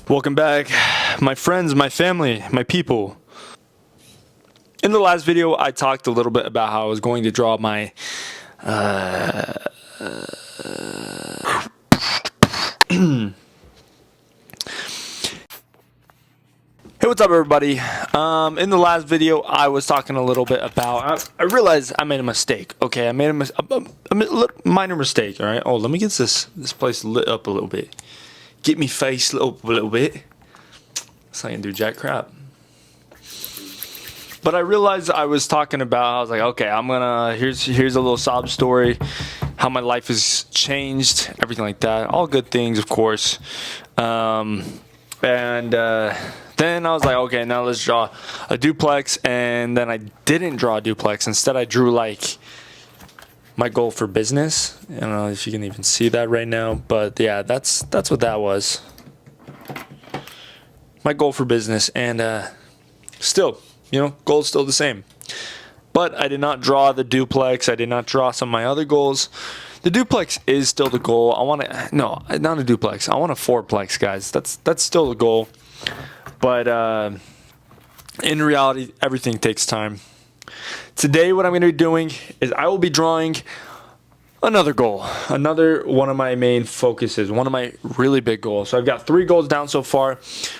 Welcome back, my friends, my family, my people. In the last video, I talked a little bit about how I was going to draw my Hey, what's up, everybody? In the last video, I was talking a little bit about. I realized I made a mistake. Okay, I made a minor mistake. All right. Oh, let me get this place lit up a little bit. Get me face lit up a little bit. So I can do jack crap. But I realized I was talking about. I was like, okay, I'm gonna. Here's a little sob story. How my life has changed, everything like that. All good things, of course. Then I was like, okay, now let's draw a duplex. And then I didn't draw a duplex. Instead, I drew like my goal for business. I don't know if you can even see that right now, but yeah, that's what that was. My goal for business, and still, goal's still the same. But I did not draw the duplex. I did not draw some of my other goals. The duplex is still the goal. No, not a duplex. I want a fourplex, guys. That's still the goal. But in reality, everything takes time. Today, what I'm going to be doing is I will be drawing another goal, another one of my main focuses, one of my really big goals. So I've got 3 goals down so far: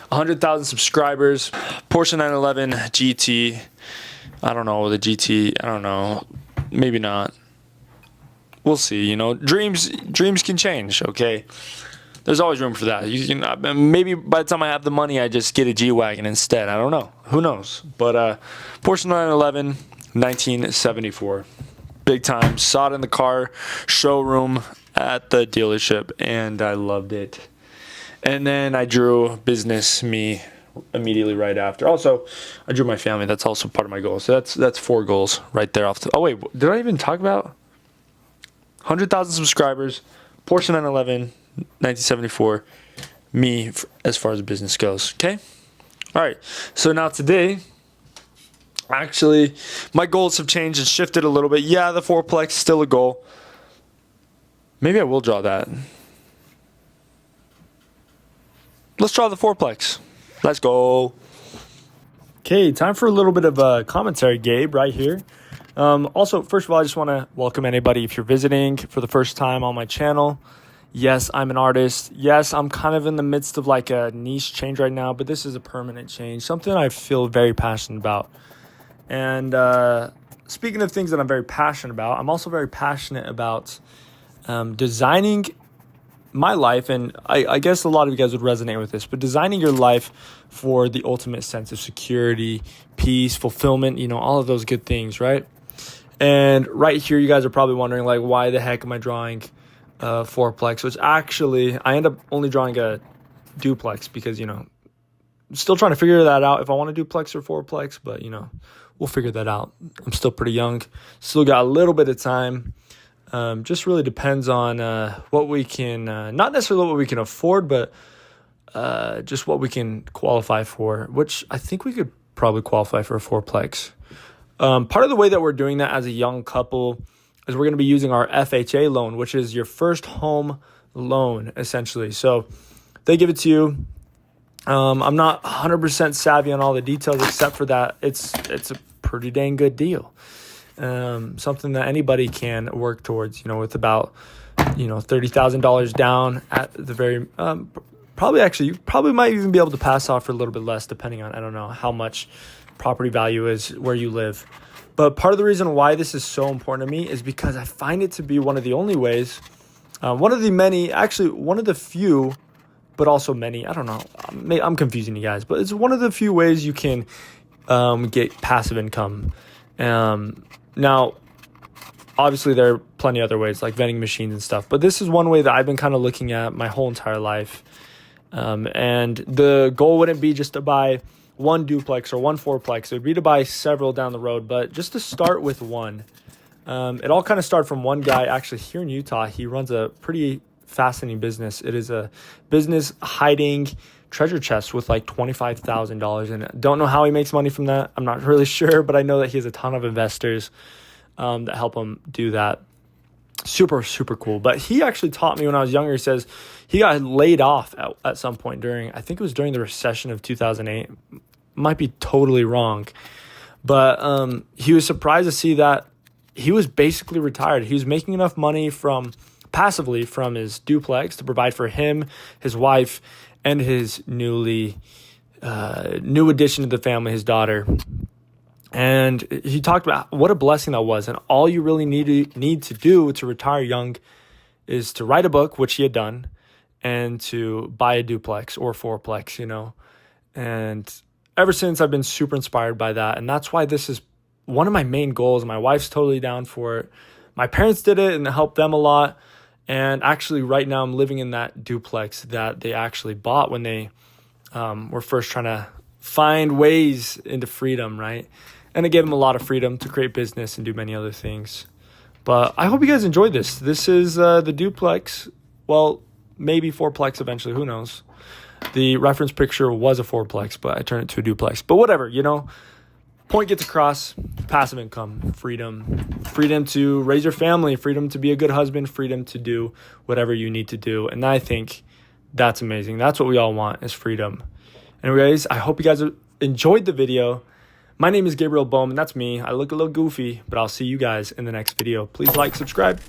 100,000 subscribers, Porsche 911 GT. I don't know the GT. I don't know. Maybe not. We'll see. Dreams can change. Okay. There's always room for that. Maybe by the time I have the money, I just get a G-Wagon instead. I don't know. Who knows? But Porsche 911, 1974. Big time. Saw it in the car showroom at the dealership, and I loved it. And then I drew business me immediately right after. Also, I drew my family. That's also part of my goal. So that's 4 goals right there. Oh, wait. Did I even talk about 100,000 subscribers, Porsche 911, 1974, me as far as business goes. Okay? All right. So now today, actually, my goals have changed and shifted a little bit. Yeah, the fourplex is still a goal. Maybe I will draw that. Let's draw the fourplex. Let's go. Okay, time for a little bit of a commentary, Gabe, right here. Also, first of all, I just want to welcome anybody if you're visiting for the first time on my channel. Yes, I'm an artist. Yes, I'm kind of in the midst of like a niche change right now, but this is a permanent change, something I feel very passionate about. And speaking of things that I'm very passionate about, I'm also very passionate about designing my life. And I guess a lot of you guys would resonate with this, but designing your life for the ultimate sense of security, peace, fulfillment, all of those good things, right? And right here, you guys are probably wondering, like, why the heck am I drawing fourplex? Which actually, I end up only drawing a duplex because, I'm still trying to figure that out if I want a duplex or fourplex, but, we'll figure that out. I'm still pretty young. Still got a little bit of time. Just really depends on what we can, not necessarily what we can afford, but just what we can qualify for, which I think we could probably qualify for a fourplex. Part of the way that we're doing that as a young couple is we're going to be using our FHA loan, which is your first home loan, essentially. So they give it to you. I'm not 100% savvy on all the details, except for that it's a pretty dang good deal. Something that anybody can work towards, with about, $30,000 down at the very, you probably might even be able to pass off for a little bit less, depending on, I don't know how much property value is where you live. But part of the reason why this is so important to me is because I find it to be one of the only ways, one of the few, but also many, I don't know, I'm confusing you guys, but it's one of the few ways you can get passive income. Now, obviously, there are plenty of other ways, like vending machines and stuff, but this is one way that I've been kind of looking at my whole entire life. And the goal wouldn't be just to buy one duplex or one fourplex. It would be to buy several down the road, but just to start with one. It all kind of started from one guy actually here in Utah. He runs a pretty fascinating business. It is a business hiding treasure chests with like $25,000 in it. Don't know how he makes money from that. I'm not really sure, but I know that he has a ton of investors that help him do that. super, super cool. But he actually taught me when I was younger. He says he got laid off at some point during, I think it was during the recession of 2008. Might be totally wrong. But he was surprised to see that he was basically retired. He was making enough money passively from his duplex to provide for him, his wife, and his new addition to the family, his daughter. And he talked about what a blessing that was. And all you really need to do to retire young is to write a book, which he had done, and to buy a duplex or fourplex, And ever since, I've been super inspired by that. And that's why this is one of my main goals. My wife's totally down for it. My parents did it and it helped them a lot. And actually, right now, I'm living in that duplex that they actually bought when they were first trying to find ways into freedom, right? And it gave them a lot of freedom to create business and do many other things. But I hope you guys enjoyed this. This is the duplex. Well, maybe fourplex eventually. Who knows? The reference picture was a fourplex, but I turned it to a duplex. But whatever, Point gets across, passive income, freedom to raise your family, freedom to be a good husband, freedom to do whatever you need to do. And I think that's amazing. That's what we all want, is freedom. Anyways, I hope you guys enjoyed the video. My name is Gabriel Bowman. That's me. I look a little goofy, but I'll see you guys in the next video. Please like, subscribe.